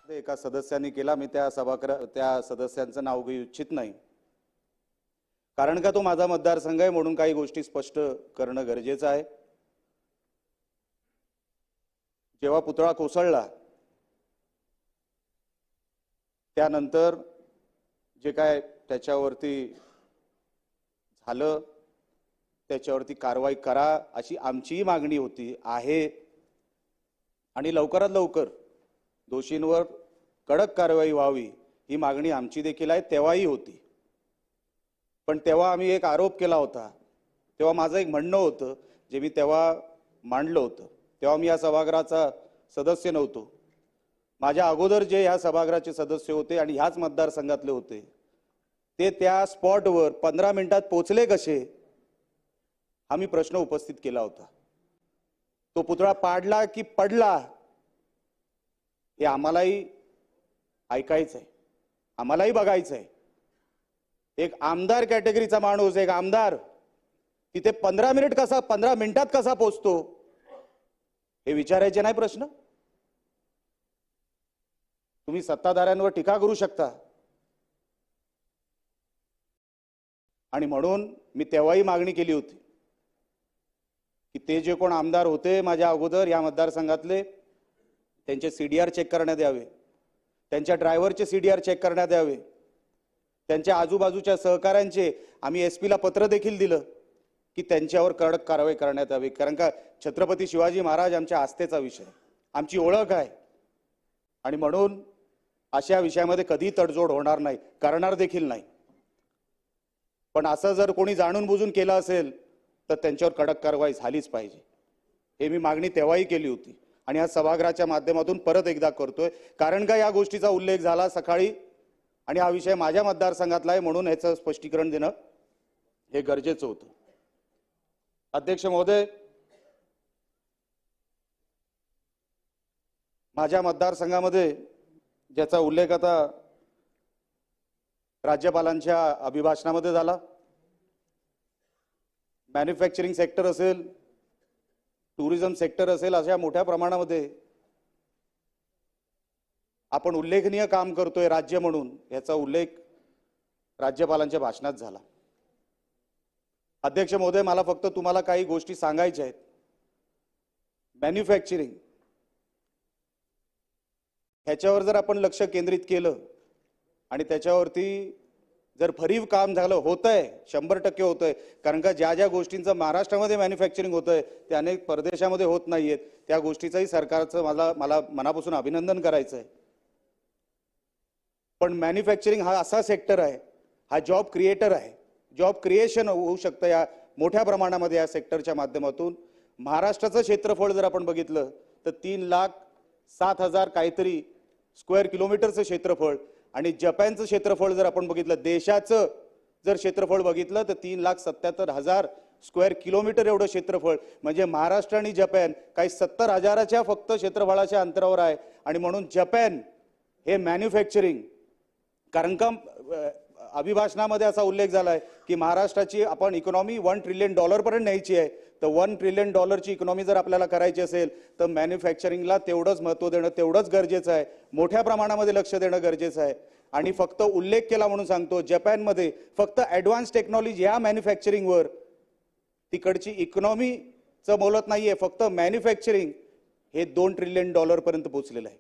एका सदस्यांनी केला, मी त्या सदस्यांचं नाव घेऊ इच्छित नाही, कारण का तो माझा मतदारसंघ आहे म्हणून काही गोष्टी स्पष्ट करणं गरजेचं आहे। जेव्हा पुतळा कोसळला त्यानंतर जे काय त्याच्यावरती झालं त्याच्यावरती कारवाई करा अशी आमचीही मागणी होती आहे आणि लवकरात लवकर दोषींवर कडक कारवाई व्हावी ही मागणी आमची देखील आहे, तेव्हाही होती। पण तेव्हा आम्ही एक आरोप केला होता, तेव्हा माझं एक म्हणणं होतं जे मी तेव्हा मांडलं होतं, तेव्हा मी या सभागृहाचा सदस्य नव्हतो, माझ्या अगोदर जे ह्या सभागृहाचे सदस्य होते आणि ह्याच मतदारसंघातले होते ते त्या स्पॉटवर 15 मिनिटात पोहोचले कसे हा मी प्रश्न उपस्थित केला होता। तो पुतळा पाडला की पडला हे आम्हालाही ऐकायचं आहे, आम्हालाही बघायचं आहे। एक आमदार कॅटेगरीचा माणूस, एक आमदार तिथे 15 मिनिटात कसा पोहोचतो हे विचारायचे नाही प्रश्न। तुम्ही सत्ताधाऱ्यांवर टीका करू शकता आणि म्हणून मी तेव्हाही मागणी केली होती की ते जे कोण आमदार होते माझ्या अगोदर या मतदारसंघातले त्यांचे सीडीआर चेक करण्यात यावे, त्यांच्या ड्रायव्हरचे सीडीआर चेक करण्यात यावे, त्यांच्या आजूबाजूच्या सहकाऱ्यांचे आम्ही एसपीला पत्र देखील दिलं की त्यांच्यावर कडक कारवाई करण्यात यावी, कारण का छत्रपती शिवाजी महाराज आमच्या आस्थेचा विषय, आमची ओळख आहे आणि म्हणून अशा विषयामध्ये कधी तडजोड होणार नाही, करणार देखील नाही। पण असं जर कोणी जाणून बुजून केलं असेल तर त्यांच्यावर कडक कारवाई झालीच पाहिजे, हे मी मागणी तेव्हाही केली होती आणि या सभागृहाच्या माध्यमातून परत एकदा करतोय, कारण का या गोष्टीचा उल्लेख झाला सकाळी आणि हा विषय माझ्या मतदारसंघातला आहे म्हणून याचं स्पष्टीकरण देणं हे गरजेचं होतं। अध्यक्ष महोदय, माझ्या मतदारसंघामध्ये ज्याचा उल्लेख आता राज्यपालांच्या अभिभाषणामध्ये झाला, मॅन्युफॅक्चरिंग सेक्टर असेल, टुरिझम सेक्टर असेल, अशा मोठ्या प्रमाणामध्ये आपण उल्लेखनीय काम करतोय राज्य म्हणून, याचा उल्लेख राज्यपालांच्या भाषणात झाला। अध्यक्ष महोदय, मला फक्त तुम्हाला काही गोष्टी सांगायच्या आहेत। मॅन्युफॅक्चरिंग ह्याच्यावर जर आपण लक्ष केंद्रित केलं आणि त्याच्यावरती जर भरीव काम झालं, होतंय, 100% होतंय, कारण का ज्या ज्या गोष्टींचं महाराष्ट्रामध्ये मॅन्युफॅक्चरिंग होतंय ते अनेक परदेशामध्ये होत नाहीयेत, त्या गोष्टीचंही सरकारचं मला मनापासून अभिनंदन करायचं आहे। पण मॅन्युफॅक्चरिंग हा असा सेक्टर आहे, हा जॉब क्रिएटर आहे, जॉब क्रिएशन होऊ शकतं या मोठ्या प्रमाणामध्ये या सेक्टरच्या माध्यमातून। महाराष्ट्राचं क्षेत्रफळ जर आपण बघितलं तर 3,07,000 काहीतरी स्क्वेअर किलोमीटरचं क्षेत्रफळ आणि जपानचं क्षेत्रफळ जर आपण बघितलं, देशाचं जर क्षेत्रफळ बघितलं तर 3,77,000 स्क्वेअर किलोमीटर एवढं क्षेत्रफळ, म्हणजे महाराष्ट्र आणि जपान काही 70,000च्या फक्त क्षेत्रफळाच्या अंतरावर आहे आणि म्हणून जपान हे मॅन्युफॅक्चरिंग, कारण का अभिभाषणामध्ये असा उल्लेख झाला आहे की महाराष्ट्राची आपण इकॉनॉमी $1 ट्रिलियन पर्यंत न्यायची आहे, तर $1 ट्रिलियन इकॉनॉमी जर आपल्याला करायची असेल तर मॅन्युफॅक्चरिंगला तेवढंच महत्त्व देणं तेवढंच गरजेचं आहे, मोठ्या प्रमाणामध्ये लक्ष देणं गरजेचं आहे। आणि फक्त उल्लेख केला म्हणून सांगतो, जपानमध्ये फक्त ॲडव्हान्स टेक्नॉलॉजी ह्या मॅन्युफॅक्चरिंगवर तिकडची इकॉनॉमीचं बोलत नाहीये, फक्त मॅन्युफॅक्चरिंग हे $2 ट्रिलियन पर्यंत पोहोचलेलं आहे।